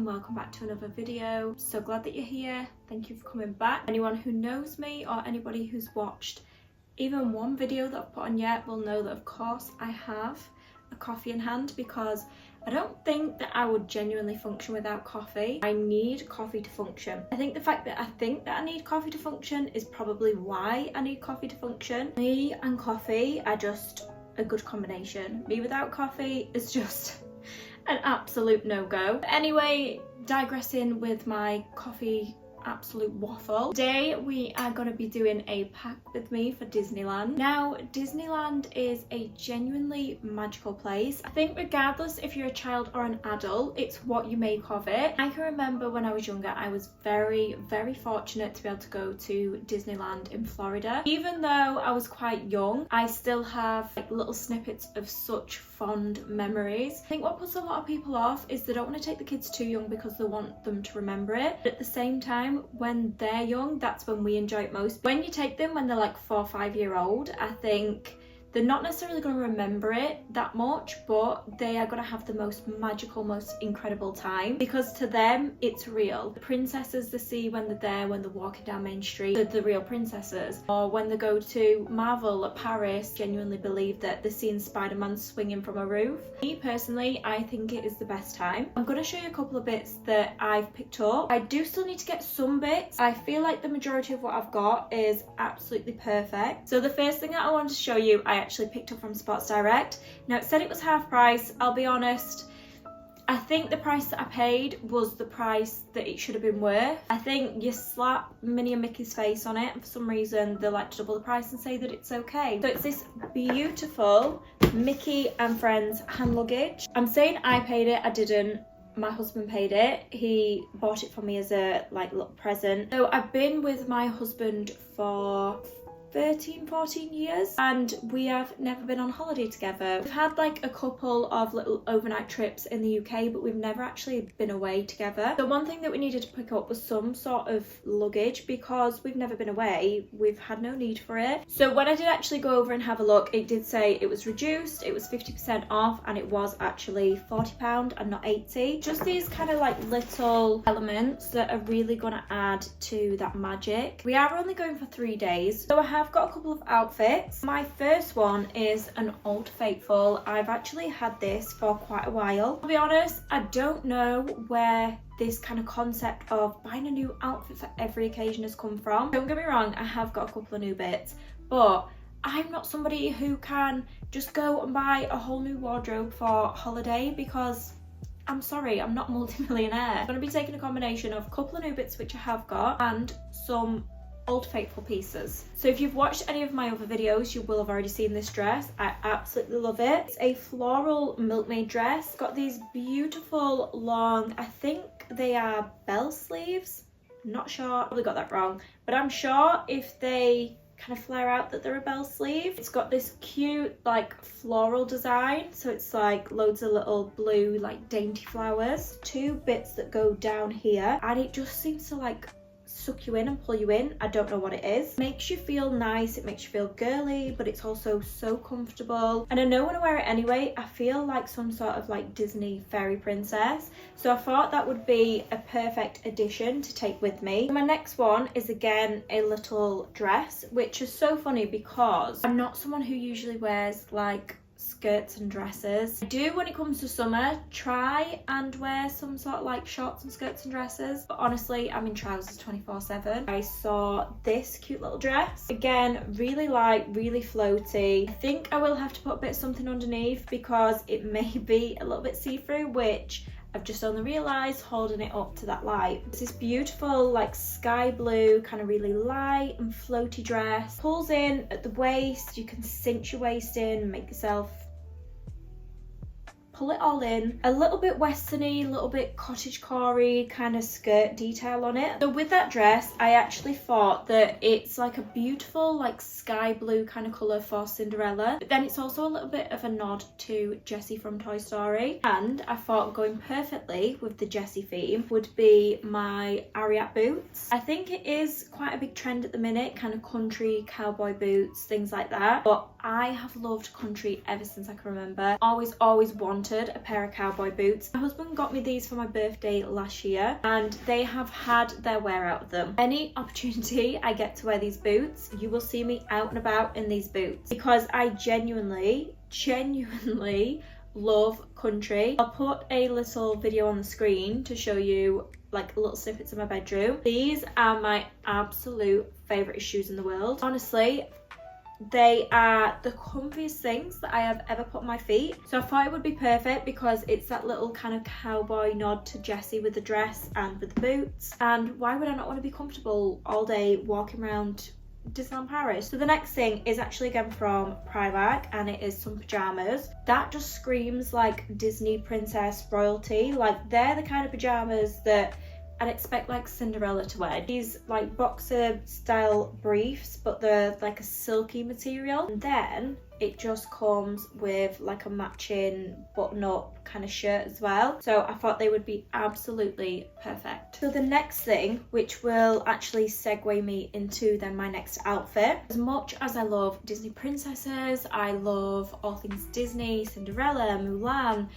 welcome back to another video. So glad that you're here. Thank you for coming back. Anyone who knows me or anybody who's watched even one video that I've put on yet will know that of course I have a coffee in hand, because I don't think that I would genuinely function without coffee. I need coffee to function. I think the fact that I think that I need coffee to function is probably why I need coffee to function. Me and coffee are just a good combination. Me without coffee is just an absolute no-go. Anyway, digressing with my coffee absolute waffle. Today we are going to be doing a pack with me for Disneyland. Now, Disneyland is a genuinely magical place. I think regardless if you're a child or an adult, it's what you make of it. I can remember when I was younger, I was very fortunate to be able to go to Disneyland in Florida. Even though I was quite young, I still have like little snippets of such fond memories. I think what puts a lot of people off is they don't want to take the kids too young because they want them to remember it. But at the same time, when they're young, that's when we enjoy it most. When you take them when they're like 4 or 5 year old, I think they're not necessarily going to remember it that much, but they are going to have the most magical, most incredible time, because to them it's real. The princesses they see when they're there, when they're walking down Main Street, they're the real princesses. Or when they go to Marvel at Paris, genuinely believe that they're seeing Spider-Man swinging from a roof. Me personally, I think it is the best time. I'm going to show you a couple of bits that I've picked up. I do still need to get some bits. I feel like the majority of what I've got is absolutely perfect. So the first thing that I wanted to show you, I actually picked up from Sports Direct. Now, it said it was half price. I'll be honest, I think the price that I paid was the price that it should have been worth. I think you slap Minnie and Mickey's face on it, and for some reason they like to double the price and say that it's okay. So it's this beautiful Mickey and Friends hand luggage. I'm saying I paid it, I didn't. My husband paid it. He bought it for me as a like little present. So I've been with my husband for 13-14 years, and we have never been on holiday together. We've had like a couple of little overnight trips in the UK, but we've never actually been away together. So one thing that we needed to pick up was some sort of luggage, because we've never been away, we've had no need for it. So when I did actually go over and have a look, it did say it was reduced, it was 50% off, and it was actually £40 and not 80. Just these kind of like little elements that are really going to add to that magic. We are only going for 3 days, so I have got a couple of outfits. My first one is an Old Faithful. I've actually had this for quite a while. I'll be honest, I don't know where this kind of concept of buying a new outfit for every occasion has come from. Don't get me wrong, I have got a couple of new bits, but I'm not somebody who can just go and buy a whole new wardrobe for holiday, because I'm sorry, I'm not a multi-millionaire. I'm going to be taking a combination of a couple of new bits which I have got and some Old Faithful pieces. So if you've watched any of my other videos, you will have already seen this dress. I absolutely love it. It's a floral milkmaid dress. It's got these beautiful long, I think they are bell sleeves. I'm not sure, probably got that wrong, but I'm sure if they kind of flare out that they're a bell sleeve. It's got this cute like floral design, so it's like loads of little blue like dainty flowers. 2 bits that go down here, and it just seems to like suck you in and pull you in. I don't know what it is. It makes you feel nice, it makes you feel girly, but it's also so comfortable. And I know when I wear it anyway, I feel like some sort of like Disney fairy princess. So I thought that would be a perfect addition to take with me. My next one is again a little dress, which is so funny because I'm not someone who usually wears like skirts and dresses. I do, when it comes to summer, try and wear some sort of like shorts and skirts and dresses, but honestly I'm in trousers 24/7. I saw this cute little dress, again really light, really floaty. I think I will have to put a bit of something underneath because it may be a little bit see-through, which I've just only realised holding it up to that light. It's this beautiful like sky blue, kind of really light and floaty dress. Pulls in at the waist, you can cinch your waist in, make yourself pull it all in. A little bit westerny, a little bit cottagecore kind of skirt detail on it. So with that dress, I actually thought that it's like a beautiful like sky blue kind of colour for Cinderella, but then it's also a little bit of a nod to Jessie from Toy Story, and I thought going perfectly with the Jessie theme would be my Ariat boots. I think it is quite a big trend at the minute, kind of country cowboy boots, things like that, but I have loved country ever since I can remember. Always wanted wanted a pair of cowboy boots. My husband got me these for my birthday last year and they have had their wear out of them. Any opportunity I get to wear these boots, you will see me out and about in these boots because I genuinely love country. I'll put a little video on the screen to show you like little snippets of my bedroom. These are my absolute favourite shoes in the world. Honestly, they are the comfiest things that I have ever put on my feet. So I thought it would be perfect because it's that little kind of cowboy nod to Jessie with the dress and with the boots. And why would I not want to be comfortable all day walking around Disneyland Paris? So the next thing is actually again from Primark and it is some pyjamas. That just screams like Disney princess royalty. Like they're the kind of pyjamas that I'd expect like Cinderella to wear. These like boxer style briefs, but they're like a silky material. And then it just comes with like a matching button up kind of shirt as well. So I thought they would be absolutely perfect. So the next thing, which will actually segue me into then my next outfit. As much as I love Disney princesses, I love all things Disney, Cinderella, Mulan,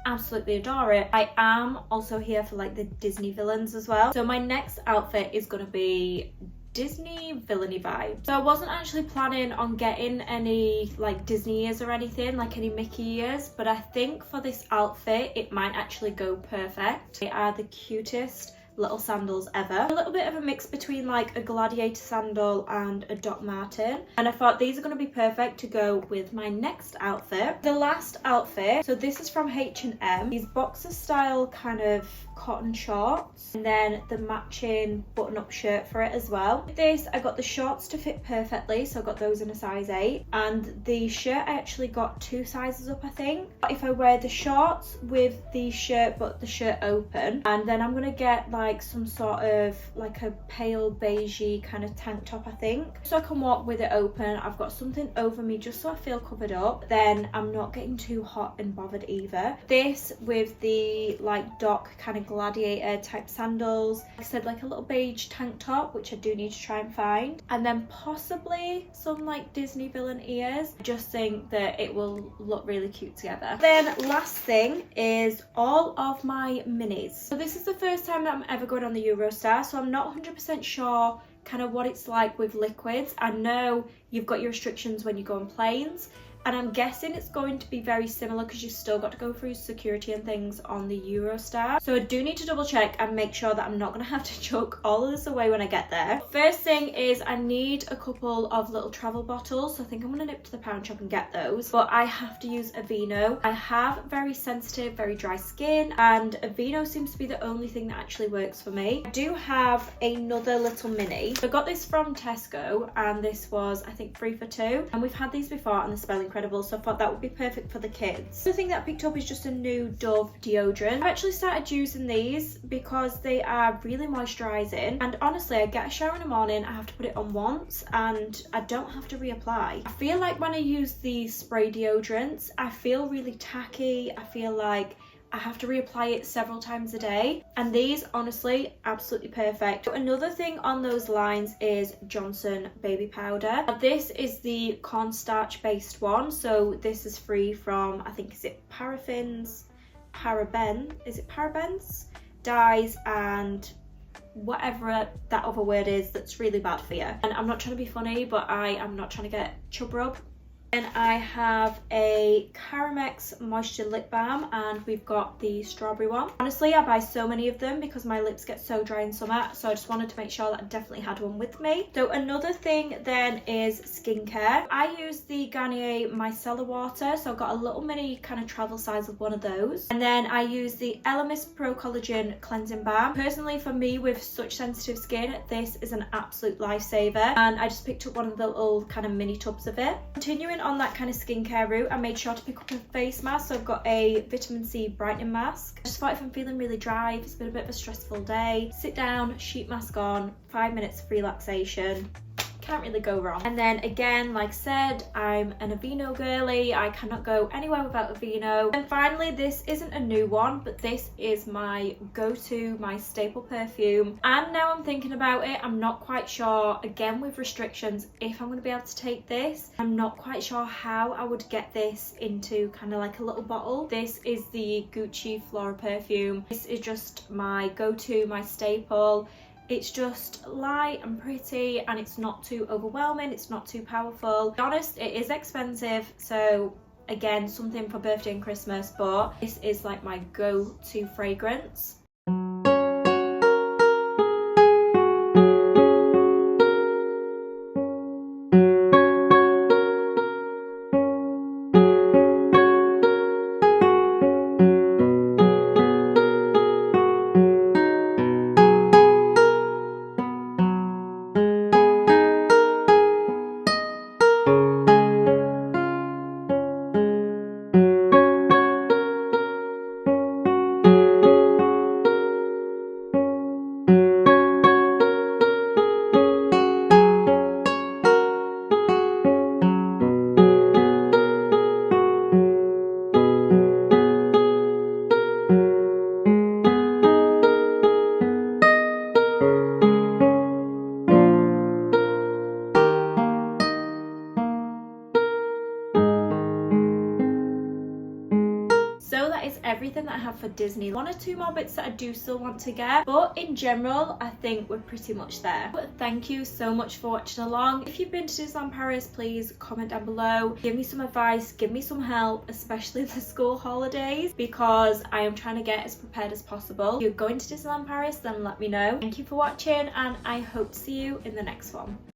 absolutely adore it. I am also here for like the Disney villains as well. So my next outfit is going to be Disney villainy vibe. So I wasn't actually planning on getting any like Disney ears or anything, like any Mickey ears, but I think for this outfit it might actually go perfect. They are the cutest little sandals ever. A little bit of a mix between like a gladiator sandal and a Doc Marten, and I thought these are going to be perfect to go with my next outfit. The last outfit, so this is from H&M, these boxer style kind of cotton shorts and then the matching button-up shirt for it as well. With this I got the shorts to fit perfectly, so I got those in a size 8, and the shirt I actually got 2 sizes up I think. If I wear the shorts with the shirt but the shirt open, and then I'm gonna get like some sort of like a pale beigey kind of tank top I think, so I can walk with it open. I've got something over me just so I feel covered up, then I'm not getting too hot and bothered either. This with the like Doc kind of gladiator type sandals, like I said, like a little beige tank top, which I do need to try and find, and then possibly some like Disney villain ears. I just think that it will look really cute together. Then last thing is all of my minis. So this is the first time that I'm ever going on the Eurostar, so I'm not 100% sure kind of what it's like with liquids. I know you've got your restrictions when you go on planes, and I'm guessing it's going to be very similar because you've still got to go through security and things on the Eurostar. So I do need to double check and make sure that I'm not going to have to chuck all of this away when I get there. First thing is I need a couple of little travel bottles. So I think I'm going to nip to the pound shop and get those. But I have to use Aveeno. I have very sensitive, very dry skin, and Aveeno seems to be the only thing that actually works for me. I do have another little mini. So I got this from Tesco and this was I think 3 for 2. And we've had these before and the spelling incredible, so I thought that would be perfect for the kids. The thing that I picked up is just a new Dove deodorant. I've actually started using these because they are really moisturising, and honestly I get a shower in the morning, I have to put it on once and I don't have to reapply. I feel like when I use these spray deodorants I feel really tacky, I feel like I have to reapply it several times a day, and these honestly absolutely perfect. Another thing on those lines is Johnson baby powder. Now, this is the cornstarch based one, so this is free from I think is it parabens, dyes and whatever that other word is that's really bad for you. And I'm not trying to be funny, but I am not trying to get chub rub. And I have a Caramex Moisture Lip Balm, and we've got the strawberry one. Honestly, I buy so many of them because my lips get so dry in summer, so I just wanted to make sure that I definitely had one with me. So another thing then is skincare. I use the Garnier Micellar Water, so I've got a little mini kind of travel size of one of those. And then I use the Elemis Pro Collagen Cleansing Balm. Personally, for me with such sensitive skin, this is an absolute lifesaver, and I just picked up one of the little kind of mini tubs of it. Continuing on that kind of skincare route, I made sure to pick up a face mask, so I've got a vitamin C brightening mask. I just thought if I'm feeling really dry, if it's been a bit of a stressful day, sit down, sheet mask on, 5 minutes of relaxation, can't really go wrong. And then again, like I said, I'm an Aveeno girly. I cannot go anywhere without Aveeno. And finally, this isn't a new one, but this is my go-to, my staple perfume. And now I'm thinking about it, I'm not quite sure, again with restrictions, if I'm going to be able to take this. I'm not quite sure how I would get this into kind of like a little bottle. This is the Gucci Floral perfume. This is just my go-to, my staple. It's just light and pretty, and it's not too overwhelming, it's not too powerful. To be honest, it is expensive, so again, something for birthday and Christmas, but this is like my go-to fragrance. So that is everything that I have for Disney. One or two more bits that I do still want to get, but in general I think we're pretty much there. But thank you so much for watching along. If you've been to Disneyland Paris, please comment down below, give me some advice, give me some help, especially the school holidays, because I am trying to get as prepared as possible. If you're going to Disneyland Paris, then let me know. Thank you for watching, and I hope to see you in the next one.